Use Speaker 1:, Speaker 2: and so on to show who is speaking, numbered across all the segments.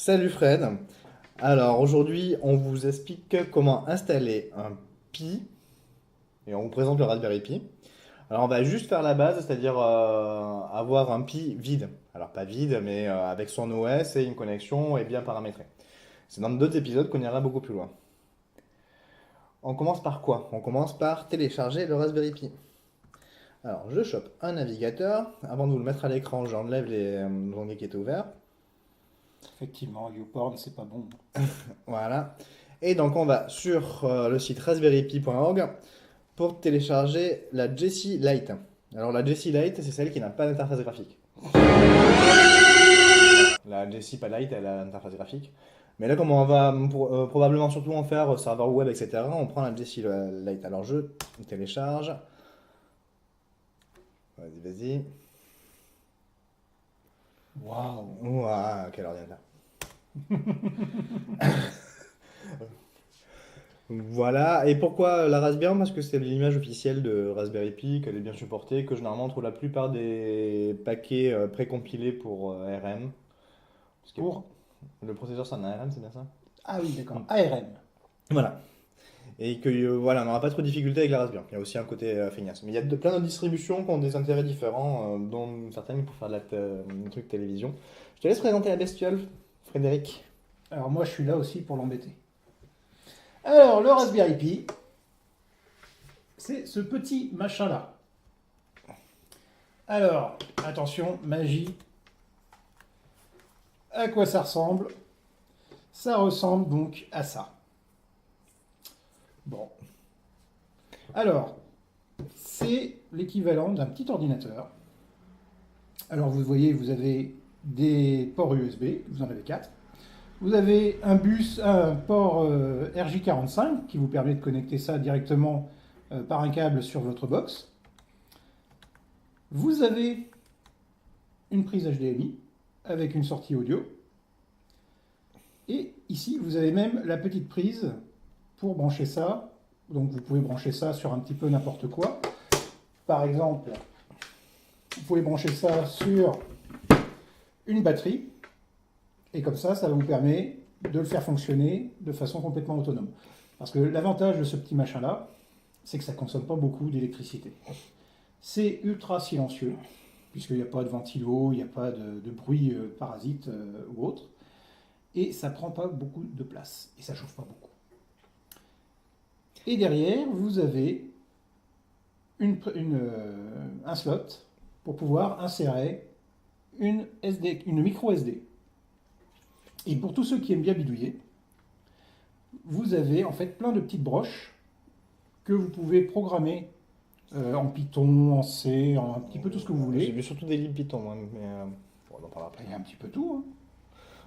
Speaker 1: Salut Fred. Alors aujourd'hui, on vous explique comment installer un Pi et on vous présente le Raspberry Pi. Alors on va juste faire la base, c'est-à-dire avoir un Pi vide. Alors pas vide, mais avec son OS et une connexion et bien paramétré. C'est dans d'autres épisodes qu'on ira beaucoup plus loin. On commence par quoi? On commence par télécharger le Raspberry Pi. Alors je chope un navigateur. Avant de vous le mettre à l'écran, j'enlève les onglets qui étaient ouverts.
Speaker 2: Effectivement, YouPorn, c'est pas bon.
Speaker 1: Voilà. Et donc on va sur le site raspberrypi.org pour télécharger la Jessie Lite. Alors la Jessie Lite, c'est celle qui n'a pas d'interface graphique. La Jessie pas Lite, elle a l'interface graphique. Mais là, comme on va probablement surtout en faire serveur web, etc., on prend la Jessie Lite. Alors je télécharge. Vas-y, vas-y.
Speaker 2: Waouh!
Speaker 1: Ouah, quel ordinateur. Voilà, et pourquoi la Raspberry? Parce que c'est l'image officielle de Raspberry Pi, qu'elle est bien supportée, que généralement on trouve la plupart des paquets précompilés pour ARM. Parce que
Speaker 2: Pour...
Speaker 1: le processeur c'est un ARM, c'est bien ça?
Speaker 2: Ah oui,
Speaker 1: Mm.
Speaker 2: d'accord. ARM.
Speaker 1: Voilà. Et que voilà, on n'aura pas trop de difficultés avec la Raspberry. Il y a aussi un côté feignasse. Mais il y a plein de distributions qui ont des intérêts différents, dont certaines pour faire un truc télévision. Je te laisse présenter la bestiole, Frédéric.
Speaker 2: Alors moi, je suis là aussi pour l'embêter. Alors, le Raspberry Pi, c'est ce petit machin-là. Alors, attention, magie. À quoi ça ressemble? Ça ressemble donc à ça. Bon. Alors, c'est l'équivalent d'un petit ordinateur. Alors, vous voyez, vous avez des ports USB, vous en avez 4. Vous avez un port RJ45 qui vous permet de connecter ça directement par un câble sur votre box. Vous avez une prise HDMI avec une sortie audio. Et ici, vous avez même la petite prise pour brancher ça. Donc vous pouvez brancher ça sur un petit peu n'importe quoi. Par exemple, vous pouvez brancher ça sur une batterie. Et comme ça vous permet de le faire fonctionner de façon complètement autonome. Parce que l'avantage de ce petit machin-là, c'est que ça ne consomme pas beaucoup d'électricité. C'est ultra silencieux, puisqu'il n'y a pas de ventilo, il n'y a pas de bruit parasite ou autre. Et ça ne prend pas beaucoup de place, et ça ne chauffe pas beaucoup. Et derrière, vous avez un slot pour pouvoir insérer une micro SD. Et pour tous ceux qui aiment bien bidouiller, vous avez en fait plein de petites broches que vous pouvez programmer en Python, en C, en un petit peu tout ce que vous
Speaker 1: J'ai
Speaker 2: voulez.
Speaker 1: vu surtout des libres Python, moi, mais bon, on en parlera après.
Speaker 2: Il y a un petit peu tout, hein.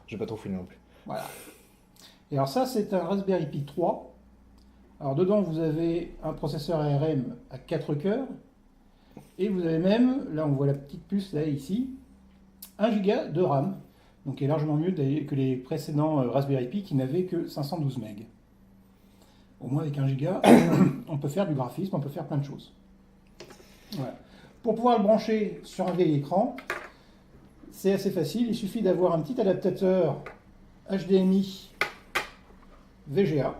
Speaker 1: Je vais pas trop fouiller non plus.
Speaker 2: Voilà. Et alors ça, c'est un Raspberry Pi 3. Alors dedans, vous avez un processeur ARM à 4 cœurs. Et vous avez même, là on voit la petite puce là ici, 1 Go de RAM. Donc qui est largement mieux que les précédents Raspberry Pi qui n'avaient que 512 MB. Au moins avec 1 Go, on peut faire du graphisme, on peut faire plein de choses. Voilà. Pour pouvoir le brancher sur un vieil écran, c'est assez facile. Il suffit d'avoir un petit adaptateur HDMI VGA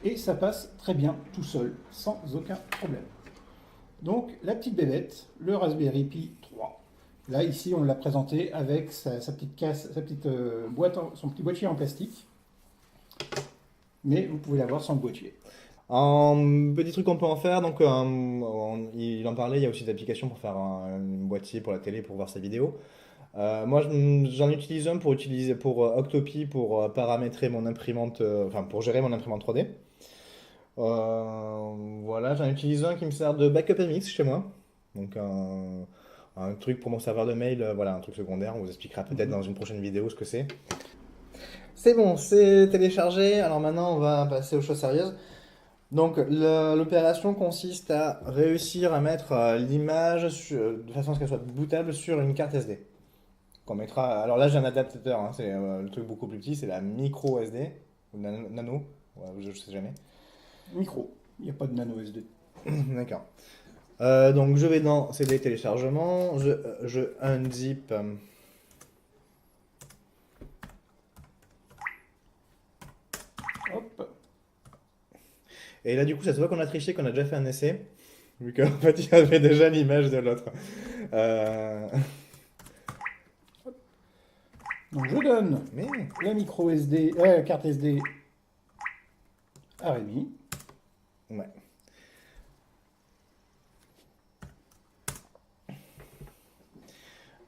Speaker 2: et ça passe très bien tout seul, sans aucun problème. Donc la petite bébête, le Raspberry Pi 3. Là ici on l'a présenté avec sa petite casse, boîte, son petit boîtier en plastique. Mais vous pouvez l'avoir sans le boîtier.
Speaker 1: Un petit truc qu'on peut en faire, donc il en parlait, il y a aussi des applications pour faire un boîtier pour la télé pour voir sa vidéo. Moi j'en utilise un pour Octopi pour paramétrer mon imprimante, enfin pour gérer mon imprimante 3D. Voilà, j'en utilise un qui me sert de backup MX chez moi. Donc un truc pour mon serveur de mail, voilà, un truc secondaire. On vous expliquera peut-être dans une prochaine vidéo ce que c'est. C'est bon, c'est téléchargé. Alors maintenant, on va passer aux choses sérieuses. Donc l'opération consiste à réussir à mettre l'image de façon à ce qu'elle soit bootable sur une carte SD. Qu'on mettra. Alors là, j'ai un adaptateur, hein, c'est le truc beaucoup plus petit, c'est la micro SD ou nano. Ouais, je sais jamais.
Speaker 2: Micro, il n'y a pas de nano SD.
Speaker 1: D'accord. Donc je vais dans CD téléchargement, je unzip Et là, du coup, ça se voit qu'on a triché, qu'on a déjà fait un essai, vu qu'en fait, il y avait déjà l'image de l'autre. Euh,
Speaker 2: Donc je donne
Speaker 1: Mais,
Speaker 2: la micro SD, carte SD à Rémi.
Speaker 1: ouais.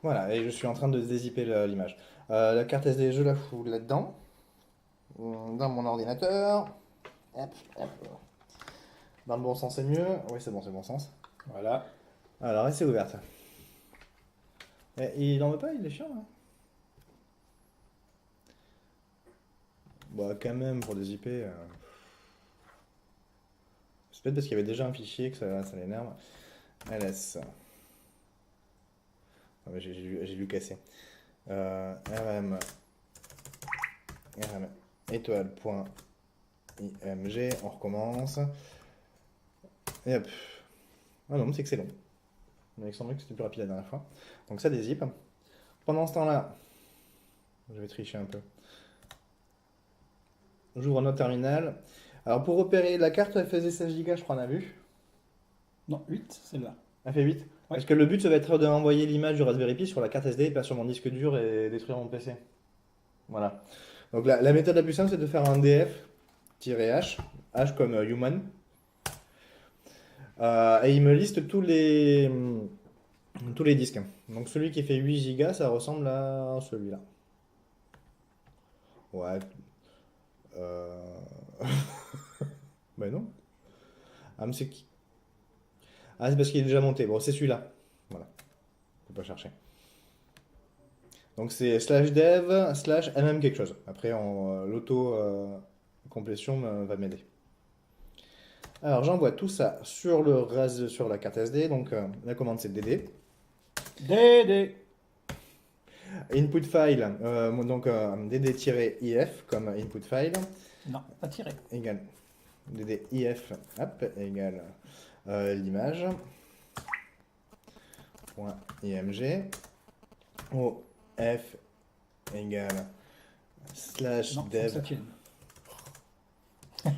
Speaker 1: Voilà, et je suis en train de dézipper l'image. La carte SD, je la fous là-dedans, dans mon ordinateur. Hop, hop. Dans le bon sens, c'est mieux. Oui, c'est bon, c'est le bon sens.
Speaker 2: Voilà.
Speaker 1: Alors, et c'est ouverte. Il en veut pas, il est chiant, hein. Bah, quand même, pour dézipper. C'est peut-être parce qu'il y avait déjà un fichier que ça l'énerve. LS. Ah, mais j'ai dû casser. RM. RM. Étoile.img. On recommence. Et hop. Ah non, mais c'est excellent. Mais il semblait que c'était plus rapide la dernière fois. Donc ça dézippe. Pendant ce temps-là, je vais tricher un peu. J'ouvre notre terminal. Alors pour repérer la carte, elle faisait 16 Go, je crois, on a vu.
Speaker 2: Non, 8, celle-là.
Speaker 1: Elle fait 8.
Speaker 2: Ouais.
Speaker 1: Parce que le but, ça va être d'envoyer l'image du Raspberry Pi sur la carte SD, pas sur mon disque dur et détruire mon PC. Voilà. Donc la méthode la plus simple, c'est de faire un df-h, h comme human. Et il me liste tous les disques. Donc celui qui fait 8 Go, ça ressemble à celui-là. Ouais. Euh... Ben non. Ah, mais c'est qui? Ah, c'est parce qu'il est déjà monté. Bon, c'est celui-là. Voilà. Faut pas chercher. Donc c'est slash dev slash mm quelque chose. Après, l'auto-complétion va m'aider. Alors j'envoie tout ça sur la carte SD. Donc la commande c'est dd.
Speaker 2: DD.
Speaker 1: Input file, donc dd-if comme input file,
Speaker 2: Non, pas tiré.
Speaker 1: égale dd-if, hop, égale l'image, point img, of égale slash
Speaker 2: Non, faut que
Speaker 1: dev,
Speaker 2: ça tienne.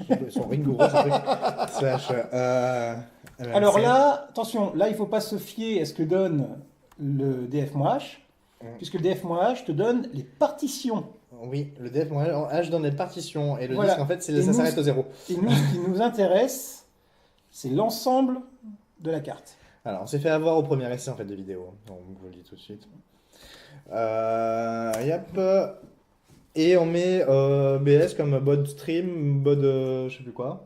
Speaker 1: ils sont rigoureux ce truc, slash
Speaker 2: Alors
Speaker 1: mmc.
Speaker 2: là, attention, là il ne faut pas se fier à ce que donne le df-h, puisque le df-h te donne les partitions.
Speaker 1: Oui, le def, moi, H donne les partitions, et le
Speaker 2: Voilà.
Speaker 1: disque en fait
Speaker 2: Et
Speaker 1: ça
Speaker 2: nous,
Speaker 1: s'arrête au 0.
Speaker 2: Et nous, ce qui nous intéresse, c'est l'ensemble de la carte.
Speaker 1: Alors, on s'est fait avoir au premier essai en fait de vidéo, donc je vous le dis tout de suite. Yep. Et on met BS comme baud stream, baud je sais plus quoi.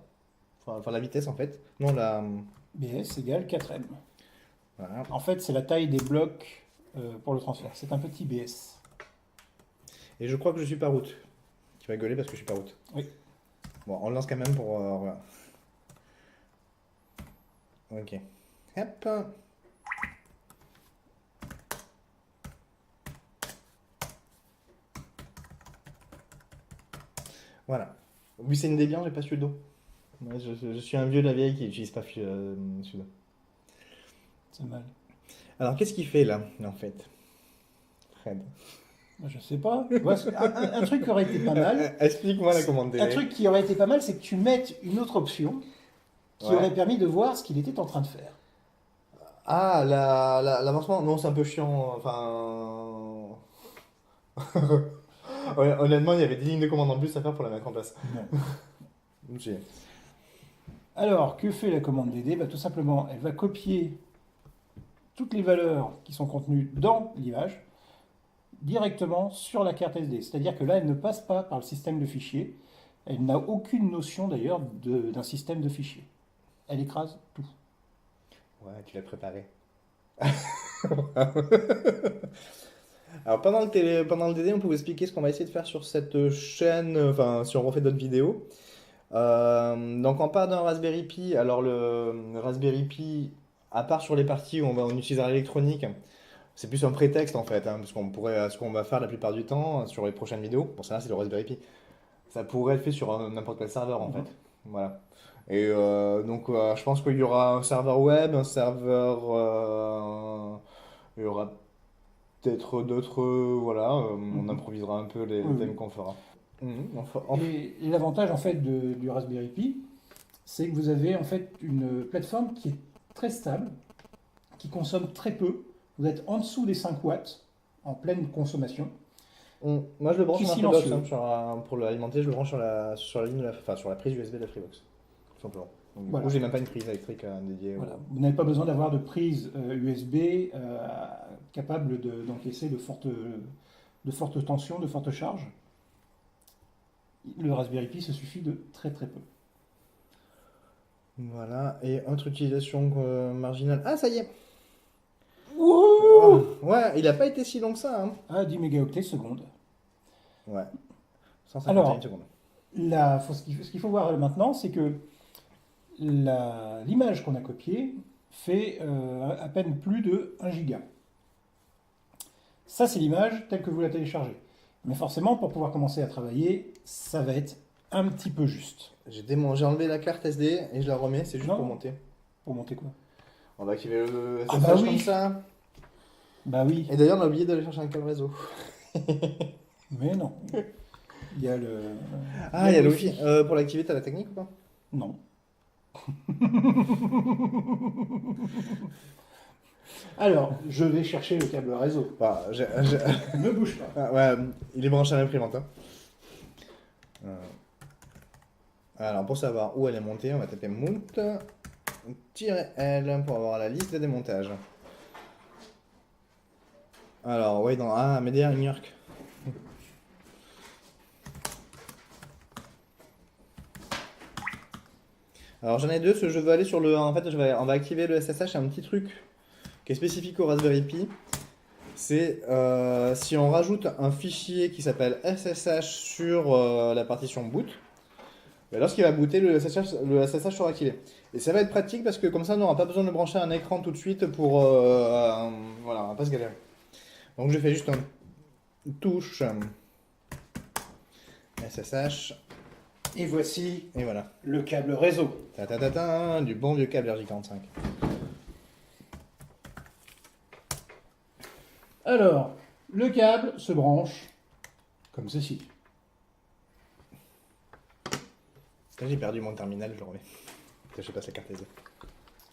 Speaker 1: Enfin, la vitesse en fait. Non, la.
Speaker 2: BS égale 4M.
Speaker 1: Voilà.
Speaker 2: En fait, c'est la taille des blocs pour le transfert. C'est un petit BS.
Speaker 1: Et je crois que je suis pas route. Tu vas gueuler parce que je suis pas route.
Speaker 2: Oui.
Speaker 1: Bon, on le lance quand même pour. Voilà. Ok. Hop. Voilà. Oui, c'est une Debian, j'ai pas sudo. Ouais, je suis un vieux de la vieille qui n'utilise pas sudo.
Speaker 2: C'est mal.
Speaker 1: Alors, qu'est-ce qu'il fait là, en fait, Fred?
Speaker 2: Moi, je sais pas. Un truc qui aurait été pas mal.
Speaker 1: Explique-moi la commande
Speaker 2: Un
Speaker 1: DV.
Speaker 2: truc qui aurait été pas mal, c'est que tu mettes une autre option qui
Speaker 1: Ouais.
Speaker 2: aurait permis de voir ce qu'il était en train de faire.
Speaker 1: Ah, l'avancement, non, c'est un peu chiant. Enfin. Ouais, honnêtement, il y avait 10 lignes de commande en plus à faire pour la mettre en place.
Speaker 2: Non.
Speaker 1: J'ai-
Speaker 2: Alors, que fait la commande DD? Bah, tout simplement, elle va copier toutes les valeurs qui sont contenues dans l'image directement sur la carte SD. C'est-à-dire que là, elle ne passe pas par le système de fichiers. Elle n'a aucune notion d'ailleurs d'un système de fichiers. Elle écrase tout.
Speaker 1: Ouais, tu l'as préparé. Alors, pendant le DD, on pouvait expliquer ce qu'on va essayer de faire sur cette chaîne, enfin, si on refait d'autres vidéos. Donc, on part d'un Raspberry Pi. Alors, le Raspberry Pi, à part sur les parties où on utilisera l'électronique, c'est plus un prétexte en fait, hein, parce ce qu'on va faire la plupart du temps sur les prochaines vidéos, pour ça, c'est le Raspberry Pi. Ça pourrait être fait sur n'importe quel serveur en fait. Voilà. Et donc, je pense qu'il y aura un serveur web, un serveur. Il y aura peut-être d'autres. Voilà, on improvisera un peu les
Speaker 2: Oui,
Speaker 1: thèmes
Speaker 2: oui.
Speaker 1: qu'on fera.
Speaker 2: Et l'avantage en fait du Raspberry Pi, c'est que vous avez en fait une plateforme qui est très stable, qui consomme très peu. Vous êtes en dessous des 5 watts en pleine consommation,
Speaker 1: Moi, je le branche
Speaker 2: qui est
Speaker 1: sur un Freebox,
Speaker 2: silencieux.
Speaker 1: hein, pour l'alimenter, je le branche sur la ligne enfin, sur la prise USB de la Freebox, tout simplement. Donc, du coup,
Speaker 2: Voilà.
Speaker 1: j'ai même pas une prise électrique dédiée.
Speaker 2: Voilà. Vous n'avez pas besoin d'avoir de prise USB capable d'encaisser de fortes tensions, de fortes charges. Le Raspberry Pi se suffit de très très peu.
Speaker 1: Voilà, et autre utilisation marginale. Ah, ça y est!
Speaker 2: Wouhou!
Speaker 1: Ouais, il a pas été si long que ça, hein.
Speaker 2: À 10 mégaoctets seconde.
Speaker 1: Ouais, 151
Speaker 2: Alors,
Speaker 1: secondes.
Speaker 2: ce qu'il faut voir maintenant, c'est que l'image qu'on a copiée fait à peine plus de 1 giga. Ça, c'est l'image telle que vous la téléchargez. Mais forcément, pour pouvoir commencer à travailler, ça va être un petit peu juste.
Speaker 1: J'ai enlevé la carte SD et je la remets, c'est juste
Speaker 2: Non,
Speaker 1: pour monter.
Speaker 2: pour monter quoi?
Speaker 1: On va activer le
Speaker 2: Ah
Speaker 1: SSH
Speaker 2: bah oui.
Speaker 1: comme ça.
Speaker 2: Bah oui,
Speaker 1: Et d'ailleurs, on a oublié d'aller chercher un câble réseau.
Speaker 2: mais non. Il y a le.
Speaker 1: Ah, il y a le Wi-Fi. Pour l'activer, t'as la technique ou pas?
Speaker 2: Non. Alors, je vais chercher le câble réseau.
Speaker 1: Bah,
Speaker 2: Ne bouge pas.
Speaker 1: Ah, ouais, il est branché à l'imprimante, hein. Alors, pour savoir où elle est montée, on va taper Mount-L pour avoir la liste des démontages. Alors, ouais, Media New York. Alors, j'en ai deux, parce que je veux aller sur le. En fait, on va activer le SSH, un petit truc qui est spécifique au Raspberry Pi. C'est si on rajoute un fichier qui s'appelle SSH sur la partition boot, ben lorsqu'il va booter, le SSH sera activé. Et ça va être pratique parce que comme ça, on n'aura pas besoin de brancher un écran tout de suite pour. Voilà, on va pas se galérer. Donc je fais juste une touche SSH,
Speaker 2: Et voici
Speaker 1: et voilà.
Speaker 2: le câble réseau.
Speaker 1: Ta ta ta ta, du bon vieux câble RJ45.
Speaker 2: Alors, le câble se branche comme ceci.
Speaker 1: Là, j'ai perdu mon terminal, je le remets. Je passe la carte SD.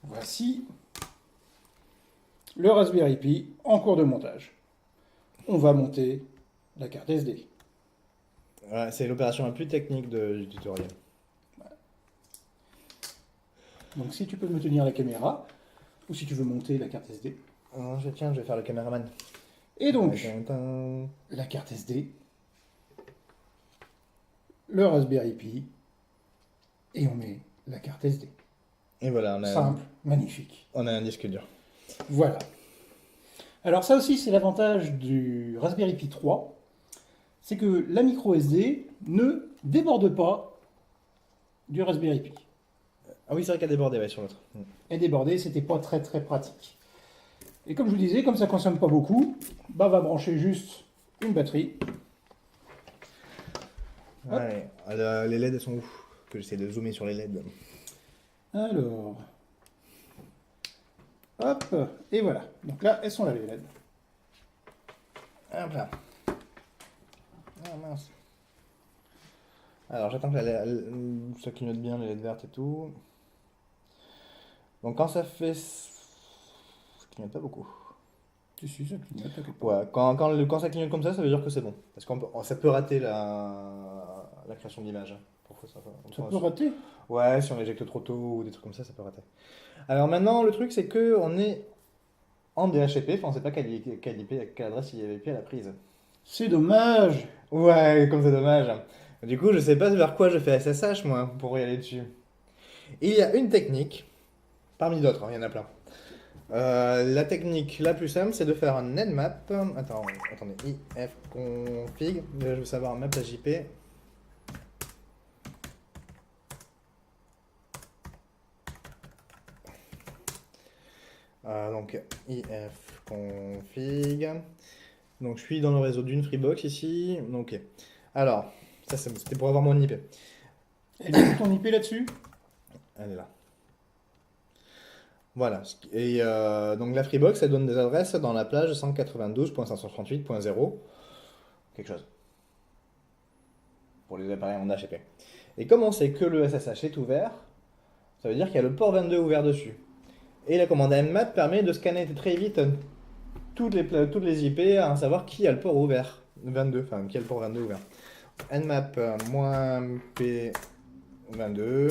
Speaker 2: Voici le Raspberry Pi en cours de montage. On va monter la carte SD.
Speaker 1: Voilà, c'est l'opération la plus technique du tutoriel.
Speaker 2: Donc si tu peux me tenir la caméra, ou si tu veux monter la carte SD.
Speaker 1: Je vais faire le caméraman.
Speaker 2: Et donc,
Speaker 1: Tintin.
Speaker 2: la carte SD, le Raspberry Pi, et on met la carte SD.
Speaker 1: Et voilà,
Speaker 2: Simple, magnifique.
Speaker 1: on a un disque dur.
Speaker 2: Voilà. Alors ça aussi, c'est l'avantage du Raspberry Pi 3, c'est que la micro SD ne déborde pas du Raspberry Pi.
Speaker 1: Ah oui, c'est vrai qu'elle a débordé, ouais, sur l'autre.
Speaker 2: Et déborder, c'était pas très très pratique. Et comme je vous disais, comme ça consomme pas beaucoup, bah on va brancher juste une batterie. Hop.
Speaker 1: Allez, les LED, elles sont où? Que j'essaie de zoomer sur les LED.
Speaker 2: Alors, hop, et voilà. Donc là, elles sont là les LED.
Speaker 1: Hop là. Ah mince. Alors j'attends que ça clignote bien, les LED vertes et tout. Donc quand ça fait. Ça clignote pas beaucoup.
Speaker 2: Si, ça clignote, t'inquiète pas.
Speaker 1: Ouais, quand ça clignote comme ça veut dire que c'est bon. Parce que ça peut rater la création d'image. Parfois,
Speaker 2: Ça peut rater.
Speaker 1: Ouais, si on éjecte trop tôt ou des trucs comme ça peut rater. Alors maintenant, le truc, c'est que on est en DHCP, enfin on sait pas quelle adresse il y avait IP à la prise.
Speaker 2: C'est dommage.
Speaker 1: Ouais, comme c'est dommage. Du coup, je sais pas vers quoi je fais SSH, moi, pour y aller dessus. Il y a une technique, parmi d'autres, hein, il y en a plein. La technique la plus simple, c'est de faire un nmap. Attendez, ifconfig. Là, je veux savoir map à JP. Donc ifconfig. Donc je suis dans le réseau d'une Freebox ici. Donc, ok. Alors, ça c'était pour avoir mon IP.
Speaker 2: Et du coup, ton IP là-dessus?
Speaker 1: Elle est là. Voilà. Et donc la Freebox, elle donne des adresses dans la plage 192.538.0. Quelque chose. Pour les appareils en HTTP. Et comme on sait que le SSH est ouvert, Ça veut dire qu'il y a le port 22 ouvert dessus. Et la commande nmap permet de scanner très vite toutes les IP à savoir qui a le port ouvert. 22, enfin qui a le port 22 ouvert. Nmap -p22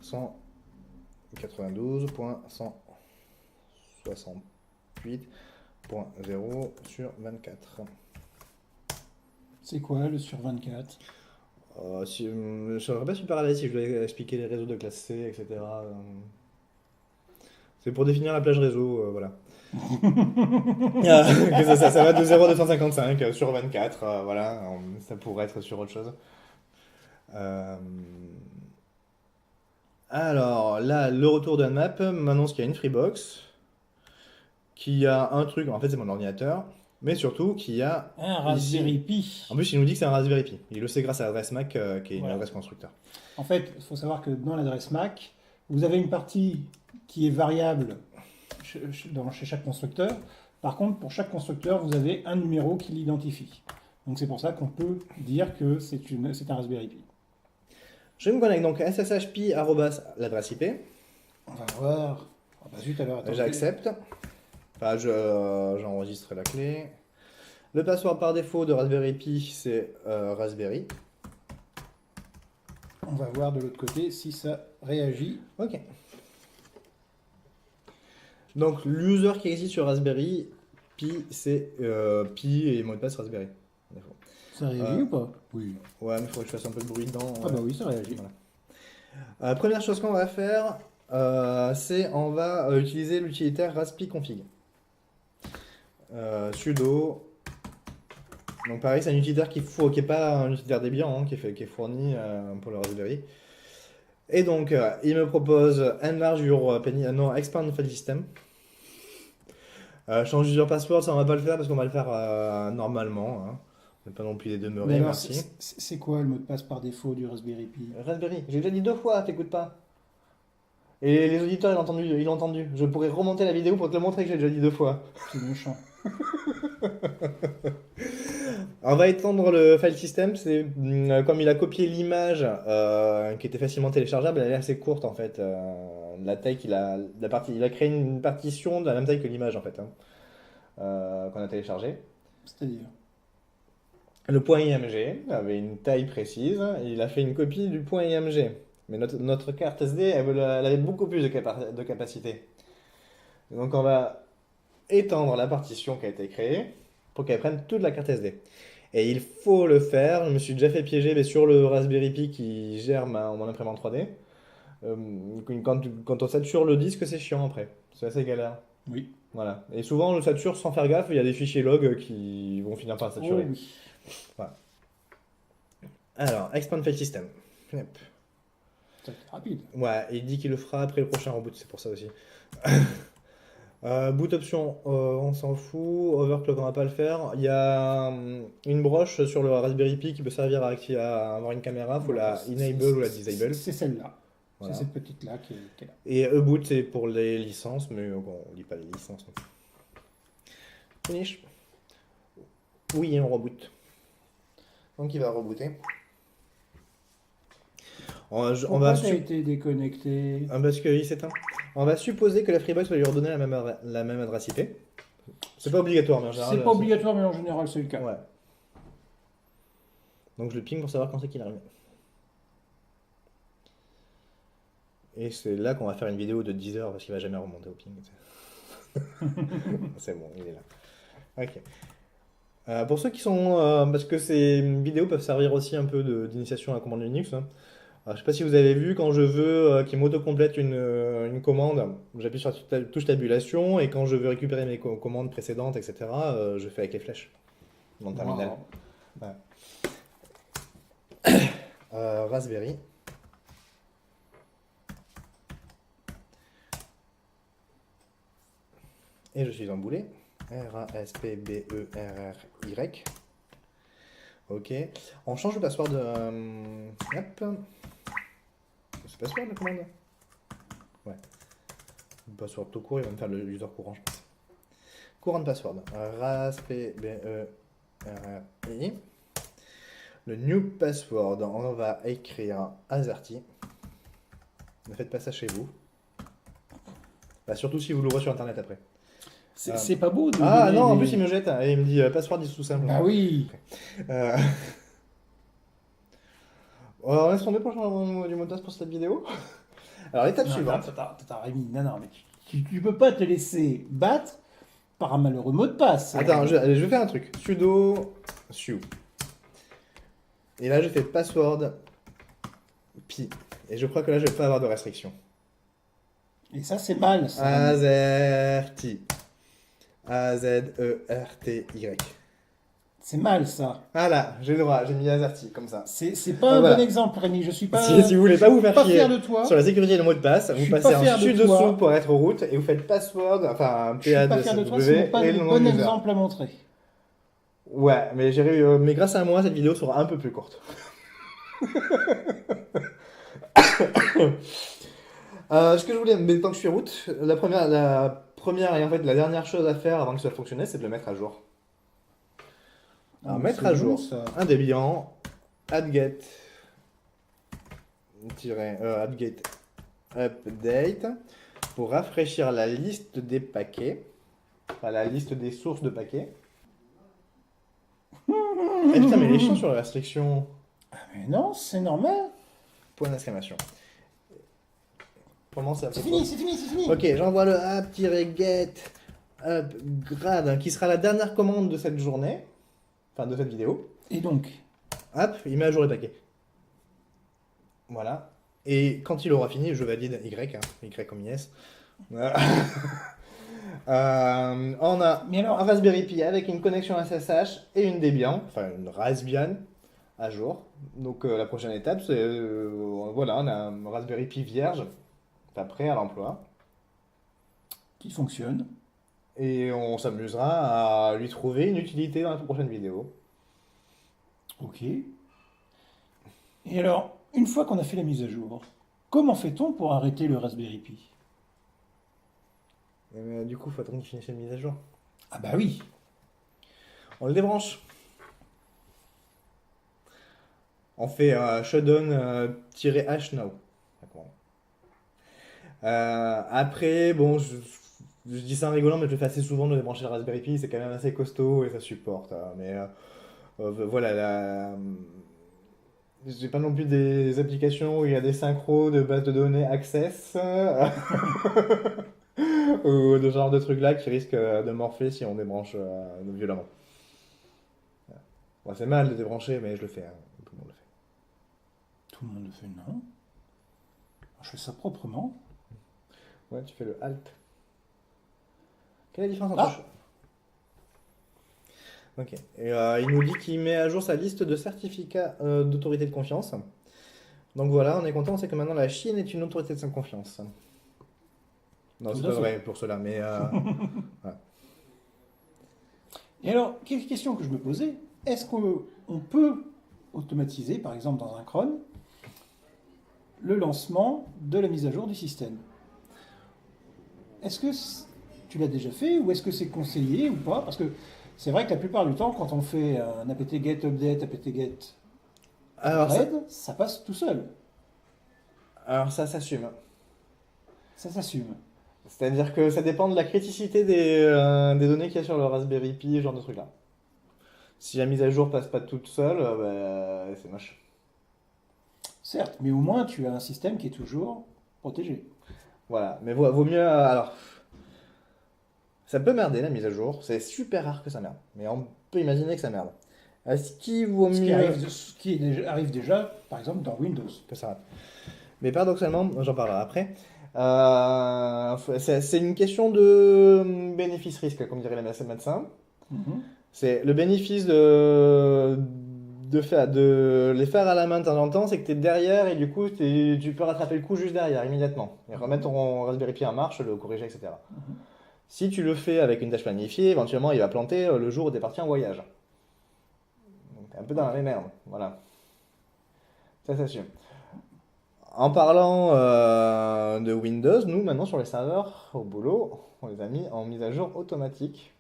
Speaker 1: 192.168.0 sur 24.
Speaker 2: C'est quoi le sur 24?
Speaker 1: Je serais pas super à l'aise si je devais expliquer les réseaux de classe C, etc. C'est pour définir la plage réseau, voilà. Ça va de 0 à 255 sur 24, voilà, ça pourrait être sur autre chose. Euh, Alors là, le retour de Nmap m'annonce qu'il y a une Freebox, qu'il y a un truc, en fait c'est mon ordinateur, mais surtout qu'il y a
Speaker 2: Un Raspberry
Speaker 1: ici.
Speaker 2: Pi.
Speaker 1: En plus, il nous dit que c'est un Raspberry Pi. Il le sait grâce à l'adresse MAC, qui est une
Speaker 2: Voilà.
Speaker 1: adresse constructeur.
Speaker 2: En fait, il faut savoir que dans l'adresse MAC, vous avez une partie qui est variable chez chaque constructeur. Par contre, pour chaque constructeur, vous avez un numéro qui l'identifie. Donc c'est pour ça qu'on peut dire que c'est un Raspberry Pi.
Speaker 1: Je me connecte donc sshpi l'adresse IP.
Speaker 2: On va voir. Ah bah zut alors, attends.
Speaker 1: J'accepte. Enfin, j'enregistre la clé. Le password par défaut de Raspberry Pi, c'est Raspberry.
Speaker 2: On va voir de l'autre côté si ça réagit.
Speaker 1: Ok. Donc, l'user qui existe sur Raspberry Pi, c'est Pi et mot de passe Raspberry.
Speaker 2: Ça réagit ou pas? Oui.
Speaker 1: Ouais, mais il faut que je fasse un peu de bruit dedans.
Speaker 2: Ah bah oui, ça réagit.
Speaker 1: Voilà. Première chose qu'on va faire, c'est on va utiliser l'utilitaire raspi-config. Sudo. Donc pareil, c'est un utilitaire qui est pas un utilitaire Debian, hein, qui est fourni pour le Raspberry. Et donc, il me propose enlarge your non, expand file system. Change user password, ça on va pas le faire parce qu'on va le faire normalement. Hein. On va pas non plus les demeurer,
Speaker 2: Mais alors,
Speaker 1: merci.
Speaker 2: c'est quoi le mot de passe par défaut du Raspberry Pi?
Speaker 1: Raspberry, j'ai déjà dit 2 fois, t'écoutes pas. Et les auditeurs, ils l'ont entendu. Je pourrais remonter la vidéo pour te le montrer que j'ai déjà dit 2 fois.
Speaker 2: C'est méchant.
Speaker 1: On va étendre le file system. C'est comme il a copié l'image qui était facilement téléchargeable, elle est assez courte en fait. La taille qu'il a, il a créé une partition de la même taille que l'image en fait, hein, qu'on a téléchargée.
Speaker 2: C'est-à-dire?
Speaker 1: Le point IMG avait une taille précise. Il a fait une copie du point IMG. Mais notre carte SD, elle avait beaucoup plus de capacité. Donc on va étendre la partition qui a été créée pour qu'elle prenne toute la carte SD. Et il faut le faire. Je me suis déjà fait piéger mais sur le Raspberry Pi qui gère mon imprimante 3D. Quand on sature le disque, c'est chiant après. C'est assez galère.
Speaker 2: Oui.
Speaker 1: Voilà. Et souvent, on le sature sans faire gaffe. Il y a des fichiers log qui vont finir par saturer.
Speaker 2: Oh oui.
Speaker 1: Voilà. Alors, expand file system. Hop.
Speaker 2: C'est rapide.
Speaker 1: Ouais, il dit qu'il le fera après le prochain reboot, c'est pour ça aussi. Boot option, on s'en fout. Overclock, on va pas le faire. Il y a une broche sur le Raspberry Pi qui peut servir à avoir une caméra. Faut la enable ou la disable.
Speaker 2: C'est celle-là.
Speaker 1: Voilà.
Speaker 2: C'est cette petite-là qui est là.
Speaker 1: Et eboot, c'est pour les licences, mais bon, on lit pas les licences. Donc. Finish. Oui, on reboot. Donc il va rebooter.
Speaker 2: Pourquoi ça a été déconnecté?
Speaker 1: Parce qu'il s'éteint. On va supposer que la Freebox va lui redonner la même adresse IP. C'est pas obligatoire, mais en général.
Speaker 2: C'est pas obligatoire, mais en général, c'est le cas.
Speaker 1: Ouais. Donc je le ping pour savoir quand c'est qu'il arrive. Et c'est là qu'on va faire une vidéo de 10 heures parce qu'il va jamais remonter au ping. C'est bon, il est là. Ok. Pour ceux qui sont. Parce que ces vidéos peuvent servir aussi un peu d'initiation à la commande Linux. Hein. Alors, je sais pas si vous avez vu, quand je veux qu'il m'auto-complète une commande, j'appuie sur la touche tabulation et quand je veux récupérer mes commandes précédentes, etc., je fais avec les flèches dans le terminal.
Speaker 2: Wow.
Speaker 1: Ouais. Raspberry. Et je suis emboulé. R-A-S-P-B-E-R-R-Y. Ok. On change le password. Hop. C'est password la commande? Ouais. Le password tout court, il va me faire le user courant, je pense. Courant de password. RASPBERRI. Le new password, on va écrire AZERTY. Ne faites pas ça chez vous. Bah, surtout si vous l'ouvrez sur internet après.
Speaker 2: C'est pas beau de
Speaker 1: Ah
Speaker 2: donner
Speaker 1: non, en
Speaker 2: des-
Speaker 1: plus il me jette et il me dit password is tout simple.
Speaker 2: Ah oui.
Speaker 1: Euh, on laisse tomber pour changer du mot de passe pour cette vidéo. Alors l'étape
Speaker 2: Non,
Speaker 1: suivante.
Speaker 2: attends, Rémi, non, mais tu peux pas te laisser battre par un malheureux mot de passe.
Speaker 1: Attends, allez, je vais faire un truc. Sudo su. Et là je fais password pi. Et je crois que là je vais pas avoir de restriction.
Speaker 2: Et ça, c'est mal. Ça.
Speaker 1: Azerty. A-Z-E-R-T-Y.
Speaker 2: C'est mal, ça.
Speaker 1: Voilà, j'ai le droit, j'ai mis Azerty comme ça.
Speaker 2: C'est pas un
Speaker 1: Voilà.
Speaker 2: bon exemple, Rémi. Je suis pas.
Speaker 1: Si vous voulez pas vous faire
Speaker 2: pas
Speaker 1: chier
Speaker 2: fier de toi.
Speaker 1: sur la sécurité et le mot de passe,
Speaker 2: Je
Speaker 1: vous
Speaker 2: suis
Speaker 1: passez
Speaker 2: pas
Speaker 1: en
Speaker 2: fier de
Speaker 1: dessus
Speaker 2: toi.
Speaker 1: pour être route et vous faites password, enfin
Speaker 2: Je suis pas fier de toi. C'est pas
Speaker 1: et
Speaker 2: le
Speaker 1: le nom
Speaker 2: bon
Speaker 1: du user.
Speaker 2: exemple à montrer.
Speaker 1: Ouais, mais mais grâce à moi, cette vidéo sera un peu plus courte. Ce que je voulais, mais tant que je suis route, la première et en fait la dernière chose à faire avant que ça fonctionne, c'est de le mettre à jour. Alors, mettre à jour
Speaker 2: ça.
Speaker 1: un Debian, add-get update pour rafraîchir la liste des paquets, enfin la liste des sources de paquets. Eh putain, mais les chiens sur la restriction.
Speaker 2: Mais non, c'est normal.
Speaker 1: Point d'exclamation. Comment ça
Speaker 2: C'est fini, c'est fini, c'est fini.
Speaker 1: Ok, j'envoie le app-get upgrade qui sera la dernière commande de cette journée, enfin de cette vidéo.
Speaker 2: Et donc,
Speaker 1: Hop, il met à jour les paquets. Voilà. Et quand il aura fini, je valide Y, hein, Y comme yes. Voilà. On a
Speaker 2: mais alors,
Speaker 1: un Raspberry Pi avec une connexion SSH et une Debian, enfin une Raspbian à jour. Donc la prochaine étape, c'est voilà, on a un Raspberry Pi vierge, enfin prêt à l'emploi.
Speaker 2: qui fonctionne.
Speaker 1: Et on s'amusera à lui trouver une utilité dans la prochaine vidéo.
Speaker 2: Ok. Et alors, une fois qu'on a fait la mise à jour, comment fait-on pour arrêter le Raspberry Pi?
Speaker 1: Du coup, il faut attendre qu'il finisse la mise à jour.
Speaker 2: Ah bah oui.
Speaker 1: On le débranche. On fait shutdown-h now. D'accord. Après, bon, je dis ça en rigolant, mais je le fais assez souvent de débrancher le Raspberry Pi. C'est quand même assez costaud et ça supporte. Mais voilà, j'ai pas non plus des applications où il y a des synchros de bases de données Access ou de ce genre de trucs là qui risquent de morfler si on débranche violemment. Bon, c'est mal de débrancher, mais je le fais, hein. Tout le monde le fait.
Speaker 2: Tout le monde le fait, non. Je fais ça proprement.
Speaker 1: Ouais, tu fais le Alt. Quelle est la différence
Speaker 2: Ah.
Speaker 1: entre... Ok. Et il nous dit qu'il met à jour sa liste de certificats d'autorité de confiance. Donc voilà, on est content, c'est que maintenant la Chine est une autorité de confiance. Non,
Speaker 2: Tout
Speaker 1: c'est
Speaker 2: à
Speaker 1: pas
Speaker 2: fait.
Speaker 1: vrai pour cela, mais...
Speaker 2: Et alors, quelle question que je me posais, est-ce qu'on peut automatiser, par exemple dans un cron, le lancement de la mise à jour du système? Est-ce que tu l'as déjà fait ou est-ce que c'est conseillé ou pas? Parce que c'est vrai que la plupart du temps, quand on fait un apt-get update, apt-get
Speaker 1: Alors,
Speaker 2: upgrade, ça passe tout seul.
Speaker 1: ça s'assume.
Speaker 2: Ça s'assume.
Speaker 1: C'est-à-dire que ça dépend de la criticité des données qu'il y a sur le Raspberry Pi, ce genre de trucs-là. Si la mise à jour passe pas toute seule, c'est moche.
Speaker 2: Certes, mais au moins tu as un système qui est toujours protégé.
Speaker 1: Voilà, mais vaut mieux... alors, ça peut merder la mise à jour, c'est super rare que ça merde, mais on peut imaginer que ça merde. Est-ce qu'il vaut
Speaker 2: Ce qui
Speaker 1: mieux
Speaker 2: arrive déjà, par exemple, dans Windows.
Speaker 1: que ça rate? Mais paradoxalement, j'en parlerai après, c'est une question de bénéfice-risque, comme diraient les médecins.
Speaker 2: Mhm.
Speaker 1: C'est le bénéfice de les faire à la main de temps en temps, c'est que tu es derrière et du coup tu peux rattraper le coup juste derrière, immédiatement. Et remettre ton Raspberry Pi en marche, le corriger, etc.
Speaker 2: Mhm.
Speaker 1: Si tu le fais avec une tâche planifiée, éventuellement il va planter le jour où tu es parti en voyage. Donc t'es un peu dans les merdes, voilà. Ça s'assume. En parlant de Windows, nous maintenant sur les serveurs au boulot, on les a mis en mise à jour automatique.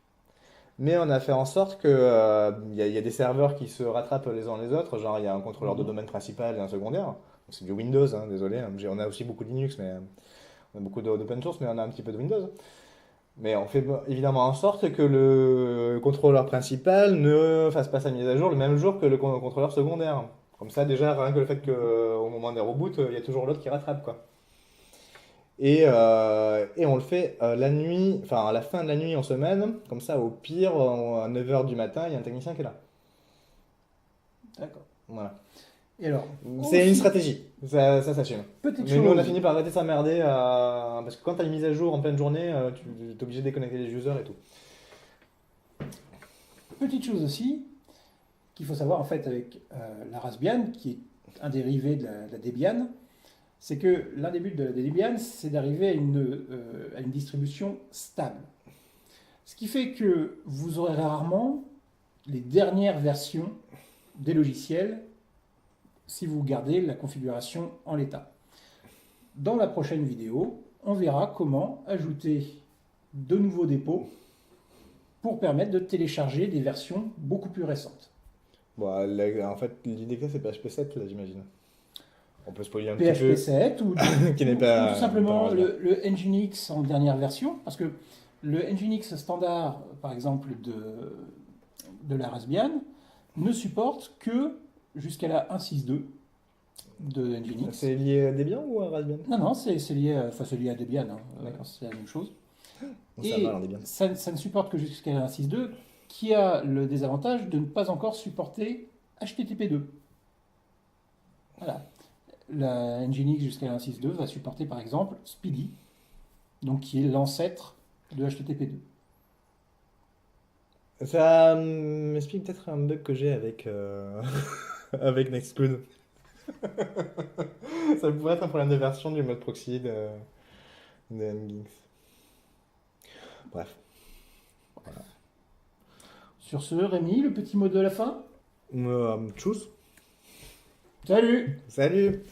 Speaker 1: Mais on a fait en sorte que y a des serveurs qui se rattrapent les uns les autres, genre il y a un contrôleur de domaine principal et un secondaire. C'est du Windows, hein, désolé. On a aussi beaucoup de Linux, mais on a beaucoup d'open source, mais on a un petit peu de Windows. Mais on fait évidemment en sorte que le contrôleur principal ne fasse pas sa mise à jour le même jour que le contrôleur secondaire. Comme ça, déjà, rien que le fait qu'au moment des reboots, il y a toujours l'autre qui rattrape, quoi. Et on le fait la nuit, enfin à la fin de la nuit en semaine, comme ça, au pire, à 9h du matin, il y a un technicien qui est là.
Speaker 2: D'accord.
Speaker 1: Voilà.
Speaker 2: Et alors,
Speaker 1: C'est une
Speaker 2: aussi,
Speaker 1: stratégie, ça s'assume.
Speaker 2: petite
Speaker 1: Mais nous, on a
Speaker 2: chose,
Speaker 1: fini par arrêter de s'emmerder parce que quand tu as une mise à jour en pleine journée, tu es obligé de déconnecter les users et tout.
Speaker 2: petite chose aussi, qu'il faut savoir en fait avec la Raspbian, qui est un dérivé de la Debian, c'est que l'un des buts de la Debian, c'est d'arriver à une distribution stable. Ce qui fait que vous aurez rarement les dernières versions des logiciels si vous gardez la configuration en l'état. Dans la prochaine vidéo, on verra comment ajouter de nouveaux dépôts pour permettre de télécharger des versions beaucoup plus récentes.
Speaker 1: Bon, là, en fait, l'IDK c'est PHP 7, là, j'imagine. On peut spoiler un petit
Speaker 2: PHP
Speaker 1: peu.
Speaker 2: 7 ou,
Speaker 1: Qui n'est
Speaker 2: ou
Speaker 1: pas.
Speaker 2: tout simplement
Speaker 1: pas
Speaker 2: le Nginx en dernière version, parce que le Nginx standard, par exemple, de la Raspbian, ne supporte que jusqu'à la 1.6.2 de Nginx.
Speaker 1: C'est lié à Debian ou à Raspbian?
Speaker 2: Non, non, c'est lié, c'est lié à Debian, hein.
Speaker 1: D'accord.
Speaker 2: C'est la même chose.
Speaker 1: Ça
Speaker 2: Et
Speaker 1: va, alors, Debian.
Speaker 2: ça ne supporte que jusqu'à la 1.6.2, qui a le désavantage de ne pas encore supporter HTTP2. Voilà. La Nginx jusqu'à la 1.6.2 va supporter par exemple Speedy, donc qui est l'ancêtre de HTTP2.
Speaker 1: Ça m'explique peut-être un bug que j'ai avec, avec Nextcloud. Ça pourrait être un problème de version du mode proxy de Nginx. Bref.
Speaker 2: Sur ce, Rémi, le petit mot de la fin.
Speaker 1: Tchuss.
Speaker 2: Salut!
Speaker 1: Salut!